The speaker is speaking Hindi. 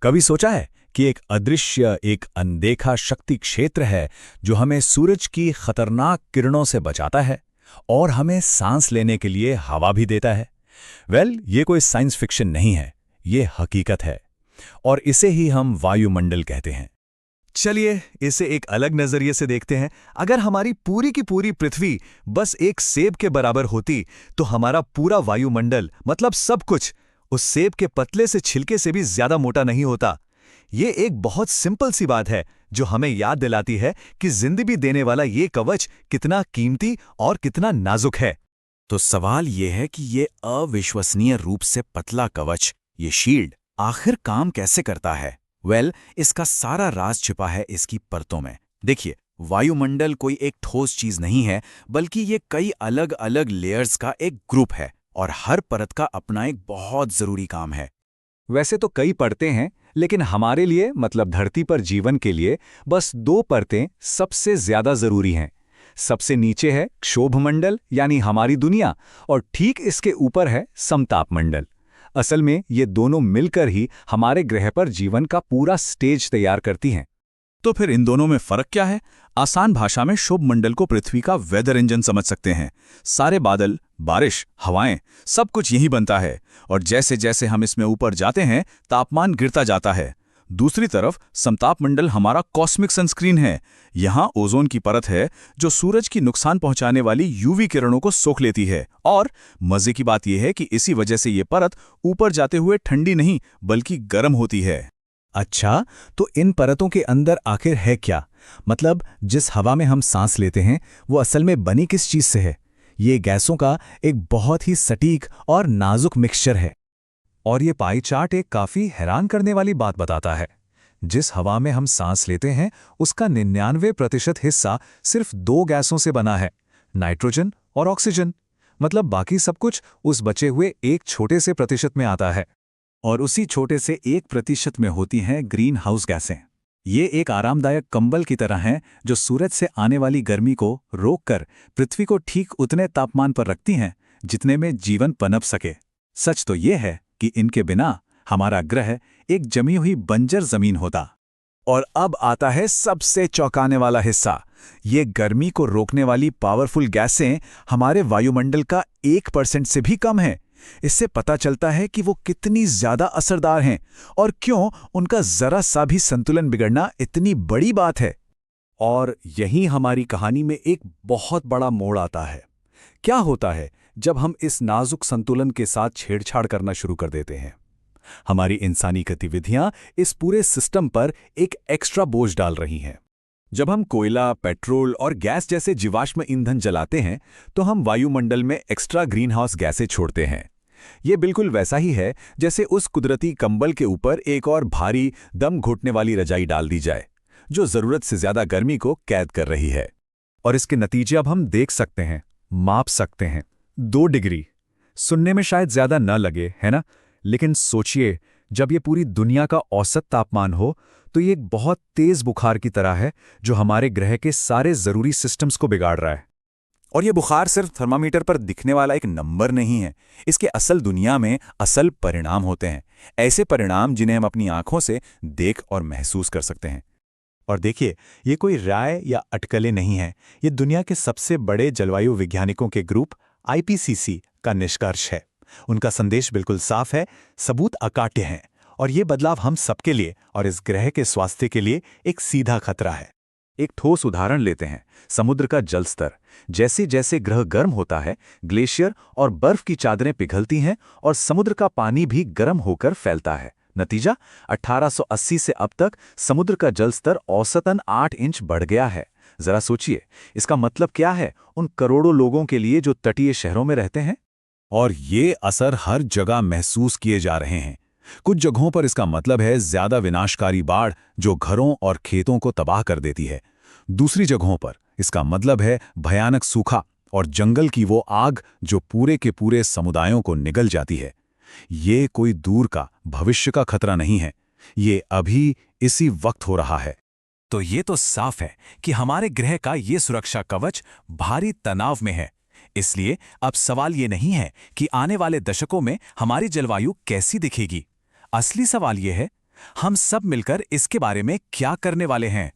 कभी सोचा है कि एक अदृश्य, एक अनदेखा शक्ति क्षेत्र है जो हमें सूरज की खतरनाक किरणों से बचाता है और हमें सांस लेने के लिए हवा भी देता है? ये कोई साइंस फिक्शन नहीं है, ये हकीकत है। और इसे ही हम वायुमंडल कहते हैं। चलिए इसे एक अलग नजरिए से देखते हैं। अगर हमारी पूरी की पूरी पृथ्वी बस एक सेब के बराबर होती तो हमारा पूरा वायुमंडल मतलब सब कुछ उस सेब के पतले से छिलके से भी ज्यादा मोटा नहीं होता। ये एक बहुत सिंपल सी बात है जो हमें याद दिलाती है कि जिंदगी देने वाला ये कवच कितना कीमती और कितना नाजुक है। तो सवाल ये है कि ये अविश्वसनीय रूप से पतला कवच, ये शील्ड, आखिर काम कैसे करता है? इसका सारा राज छिपा है इसकी परतों में। देखिए, वायुमंडल कोई एक ठोस चीज नहीं है, बल्कि ये कई अलग अलग लेयर्स का एक ग्रुप है और हर परत का अपना एक बहुत जरूरी काम है। वैसे तो कई परतें हैं, लेकिन हमारे लिए मतलब धरती पर जीवन के लिए बस दो परतें सबसे ज्यादा जरूरी हैं। सबसे नीचे है क्षोभमंडल यानी हमारी दुनिया, और ठीक इसके ऊपर है समतापमंडल। असल में ये दोनों मिलकर ही हमारे ग्रह पर जीवन का पूरा स्टेज तैयार करती हैं। तो फिर इन दोनों में फर्क क्या है? आसान भाषा में क्षोभमंडल को पृथ्वी का वेदर इंजन समझ सकते हैं। सारे बादल, बारिश, हवाएं, सब कुछ यही बनता है और जैसे जैसे हम इसमें ऊपर जाते हैं तापमान गिरता जाता है। दूसरी तरफ समतापमंडल हमारा कॉस्मिक सनस्क्रीन है। यहाँ ओजोन की परत है जो सूरज की नुकसान पहुंचाने वाली यूवी किरणों को सोख लेती है, और मजे की बात यह है कि इसी वजह से ये परत ऊपर जाते हुए ठंडी नहीं बल्कि गर्म होती है। अच्छा, तो इन परतों के अंदर आखिर है क्या? मतलब जिस हवा में हम सांस लेते हैं वो असल में बनी किस चीज से है? ये गैसों का एक बहुत ही सटीक और नाजुक मिक्सचर है। और ये पाई चार्ट एक काफी हैरान करने वाली बात बताता है। जिस हवा में हम सांस लेते हैं उसका 99% हिस्सा सिर्फ दो गैसों से बना है, नाइट्रोजन और ऑक्सीजन। मतलब बाकी सब कुछ उस बचे हुए एक छोटे से प्रतिशत में आता है, और उसी छोटे से 1% में होती हैं ग्रीन हाउस गैसें। ये एक आरामदायक कंबल की तरह हैं जो सूरज से आने वाली गर्मी को रोककर पृथ्वी को ठीक उतने तापमान पर रखती हैं जितने में जीवन पनप सके। सच तो ये है कि इनके बिना हमारा ग्रह एक जमी हुई बंजर जमीन होता। और अब आता है सबसे चौंकाने वाला हिस्सा। ये गर्मी को रोकने वाली पावरफुल गैसें हमारे वायुमंडल का 1% से भी कम है। इससे पता चलता है कि वो कितनी ज्यादा असरदार हैं और क्यों उनका जरा सा भी संतुलन बिगड़ना इतनी बड़ी बात है। और यहीं हमारी कहानी में एक बहुत बड़ा मोड़ आता है। क्या होता है जब हम इस नाजुक संतुलन के साथ छेड़छाड़ करना शुरू कर देते हैं? हमारी इंसानी गतिविधियां इस पूरे सिस्टम पर एक एक्स्ट्रा बोझ डाल रही हैं। जब हम कोयला, पेट्रोल और गैस जैसे जीवाश्म ईंधन जलाते हैं तो हम वायुमंडल में एक्स्ट्रा ग्रीन हाउस गैसें छोड़ते हैं। ये बिल्कुल वैसा ही है जैसे उस कुदरती कंबल के ऊपर एक और भारी, दम घुटने वाली रजाई डाल दी जाए जो जरूरत से ज्यादा गर्मी को कैद कर रही है। और इसके नतीजे अब हम देख सकते हैं, माप सकते हैं। 2 डिग्री सुनने में शायद ज्यादा न लगे, है ना? लेकिन सोचिए, जब ये पूरी दुनिया का औसत तापमान हो तो ये एक बहुत तेज बुखार की तरह है जो हमारे ग्रह के सारे जरूरी सिस्टम्स को बिगाड़ रहा है। और ये बुखार सिर्फ थर्मामीटर पर दिखने वाला एक नंबर नहीं है। इसके असल दुनिया में असल परिणाम होते हैं, ऐसे परिणाम जिन्हें हम अपनी आंखों से देख और महसूस कर सकते हैं। और देखिए, ये कोई राय या अटकलें नहीं है, ये दुनिया के सबसे बड़े जलवायु वैज्ञानिकों के ग्रुप IPCC का निष्कर्ष है। उनका संदेश बिल्कुल साफ है, सबूत अकाट्य हैं, और ये बदलाव हम सबके लिए और इस ग्रह के स्वास्थ्य के लिए एक सीधा खतरा है। एक ठोस उदाहरण लेते हैं, समुद्र का जल स्तर। जैसे जैसे ग्रह गर्म होता है, ग्लेशियर और बर्फ की चादरें पिघलती हैं और समुद्र का पानी भी गर्म होकर फैलता है। नतीजा, 1880 से अब तक समुद्र का जल स्तर औसतन 8 इंच बढ़ गया है। जरा सोचिए, इसका मतलब क्या है उन करोड़ों लोगों के लिए जो तटीय शहरों में रहते हैं? और ये असर हर जगह महसूस किए जा रहे हैं। कुछ जगहों पर इसका मतलब है ज्यादा विनाशकारी बाढ़ जो घरों और खेतों को तबाह कर देती है। दूसरी जगहों पर इसका मतलब है भयानक सूखा और जंगल की वो आग जो पूरे के पूरे समुदायों को निगल जाती है। ये कोई दूर का भविष्य का खतरा नहीं है, ये अभी इसी वक्त हो रहा है। तो ये तो साफ है कि हमारे ग्रह का ये सुरक्षा कवच भारी तनाव में है। इसलिए अब सवाल ये नहीं है कि आने वाले दशकों में हमारी जलवायु कैसी दिखेगी। असली सवाल ये है, हम सब मिलकर इसके बारे में क्या करने वाले हैं?